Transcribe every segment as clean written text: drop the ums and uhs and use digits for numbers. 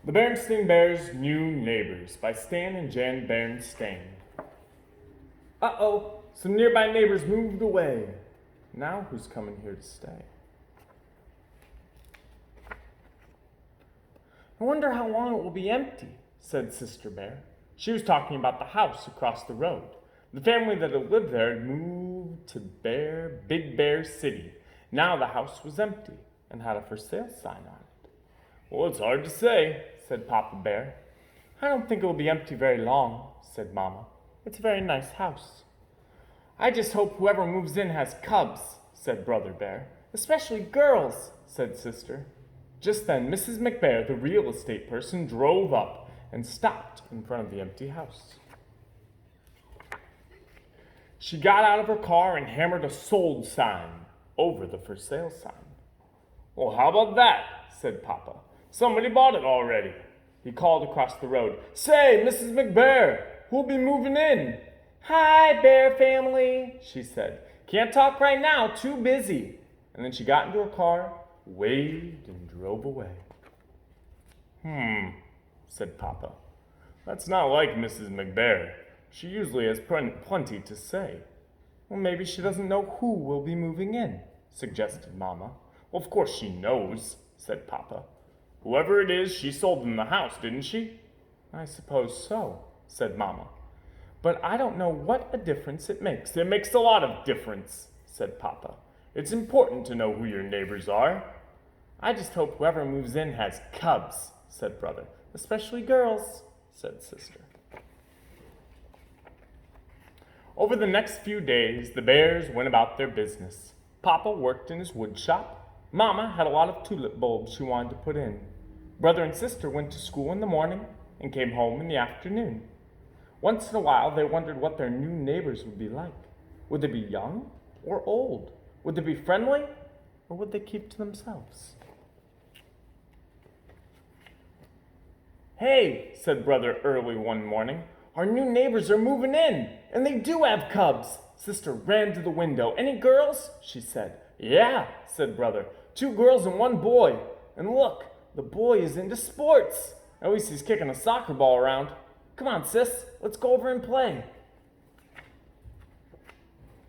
The Berenstain Bears' New Neighbors by Stan and Jan Berenstain. Uh-oh, some nearby neighbors moved away. Now who's coming here to stay? I wonder how long it will be empty, said Sister Bear. She was talking about the house across the road. The family that had lived there had moved to Big Bear City. Now the house was empty and had a for sale sign on it. Well, it's hard to say, said Papa Bear. I don't think it will be empty very long, said Mama. It's a very nice house. I just hope whoever moves in has cubs, said Brother Bear. Especially girls, said Sister. Just then, Mrs. McBear, the real estate person, drove up and stopped in front of the empty house. She got out of her car and hammered a sold sign over the for sale sign. Well, how about that, said Papa. Somebody bought it already. He called across the road. Say, Mrs. McBear, who'll be moving in? Hi, Bear family, she said. Can't talk right now, too busy. And then she got into her car, waved, and drove away. Said Papa. That's not like Mrs. McBear. She usually has plenty to say. Well, maybe she doesn't know who will be moving in, suggested Mama. Well, of course she knows, said Papa. Whoever it is, she sold them the house, didn't she? I suppose so, said Mama. But I don't know what a difference it makes. It makes a lot of difference, said Papa. It's important to know who your neighbors are. I just hope whoever moves in has cubs, said Brother. Especially girls, said Sister. Over the next few days, the Bears went about their business. Papa worked in his wood shop. Mama had a lot of tulip bulbs she wanted to put in. Brother and Sister went to school in the morning and came home in the afternoon. Once in a while, they wondered what their new neighbors would be like. Would they be young or old? Would they be friendly or would they keep to themselves? Hey, said Brother early one morning, our new neighbors are moving in, and they do have cubs. Sister ran to the window. Any girls? She said. Yeah, said Brother. 2 girls and 1 boy. And look, the boy is into sports. At least he's kicking a soccer ball around. Come on, sis, let's go over and play.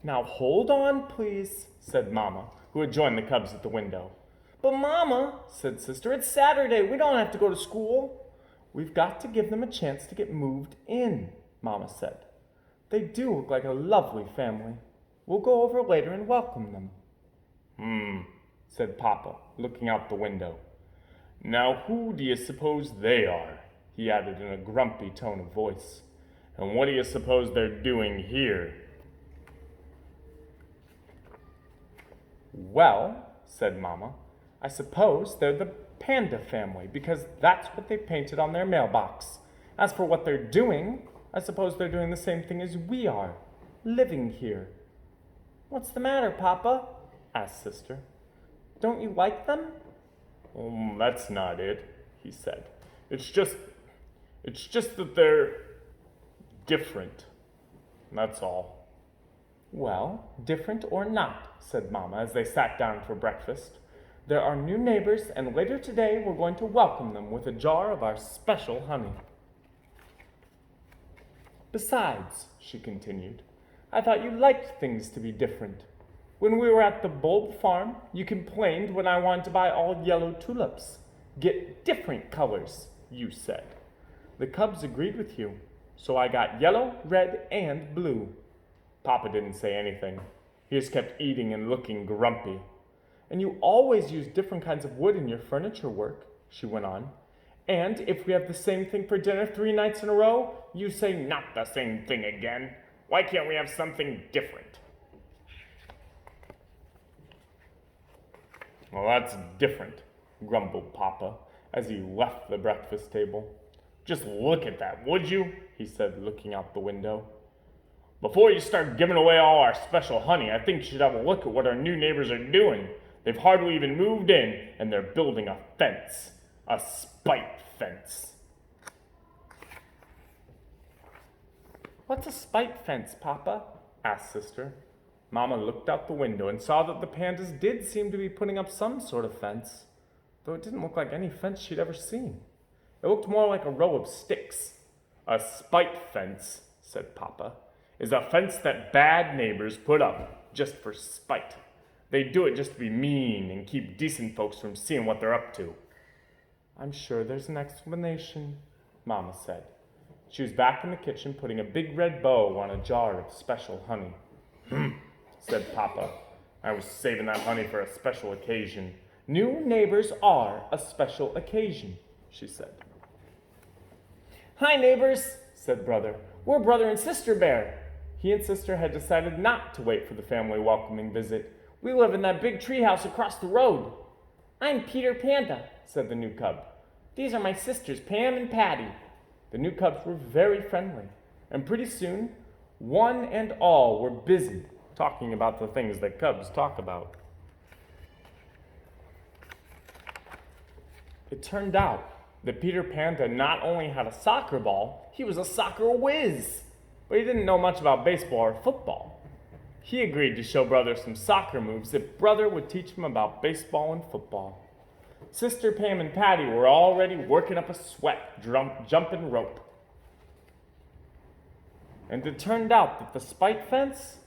Now hold on, please, said Mama, who had joined the cubs at the window. But Mama, said Sister, it's Saturday. We don't have to go to school. We've got to give them a chance to get moved in, Mama said. They do look like a lovely family. We'll go over later and welcome them. Said Papa, looking out the window. Now who do you suppose they are? He added in a grumpy tone of voice. And what do you suppose they're doing here? Well, said Mama, I suppose they're the panda family, because that's what they painted on their mailbox. As for what they're doing, I suppose they're doing the same thing as we are, living here. What's the matter, Papa? Asked Sister. Don't you like them? That's not it, he said. It's just that they're different. That's all. Well, different or not, said Mama as they sat down for breakfast. There are new neighbors, and later today we're going to welcome them with a jar of our special honey. Besides, she continued, I thought you liked things to be different. When we were at the bulb farm, you complained when I wanted to buy all yellow tulips. Get different colors, you said. The cubs agreed with you, so I got yellow, red, and blue. Papa didn't say anything. He just kept eating and looking grumpy. And you always use different kinds of wood in your furniture work, she went on. And if we have the same thing for dinner 3 nights in a row, you say not the same thing again. Why can't we have something different? Well, that's different, grumbled Papa as he left the breakfast table. Just look at that, would you? He said, looking out the window. Before you start giving away all our special honey, I think you should have a look at what our new neighbors are doing. They've hardly even moved in, and they're building a fence. A spite fence. What's a spite fence, Papa? Asked Sister. Mama looked out the window and saw that the pandas did seem to be putting up some sort of fence, though it didn't look like any fence she'd ever seen. It looked more like a row of sticks. A spite fence, said Papa, is a fence that bad neighbors put up just for spite. They do it just to be mean and keep decent folks from seeing what they're up to. I'm sure there's an explanation, Mama said. She was back in the kitchen putting a big red bow on a jar of special honey. Said Papa. I was saving that honey for a special occasion. New neighbors are a special occasion, she said. Hi, neighbors, said Brother. We're Brother and Sister Bear. He and Sister had decided not to wait for the family welcoming visit. We live in that big treehouse across the road. I'm Peter Panda, said the new cub. These are my sisters, Pam and Patty. The new cubs were very friendly, and pretty soon, one and all were busy talking about the things that cubs talk about. It turned out that Peter Panda not only had a soccer ball, he was a soccer whiz, but he didn't know much about baseball or football. He agreed to show Brother some soccer moves if Brother would teach him about baseball and football. Sister Pam and Patty were already working up a sweat jumping rope. And it turned out that the spite fence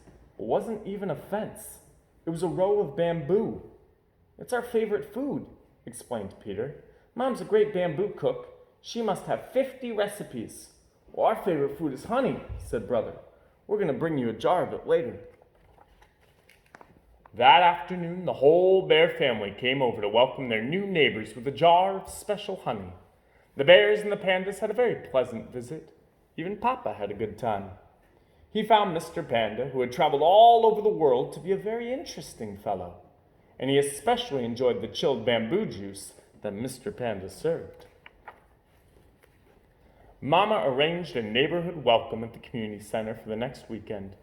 wasn't even a fence. It was a row of bamboo. It's our favorite food, explained Peter. Mom's a great bamboo cook. She must have 50 recipes. Well, our favorite food is honey, said Brother. We're going to bring you a jar of it later. That afternoon, the whole bear family came over to welcome their new neighbors with a jar of special honey. The bears and the pandas had a very pleasant visit. Even Papa had a good time. He found Mr. Panda, who had traveled all over the world, to be a very interesting fellow, and he especially enjoyed the chilled bamboo juice that Mr. Panda served. Mama arranged a neighborhood welcome at the community center for the next weekend.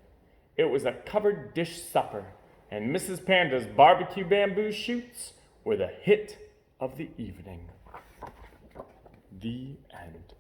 It was a covered dish supper, and Mrs. Panda's barbecue bamboo shoots were the hit of the evening. The end.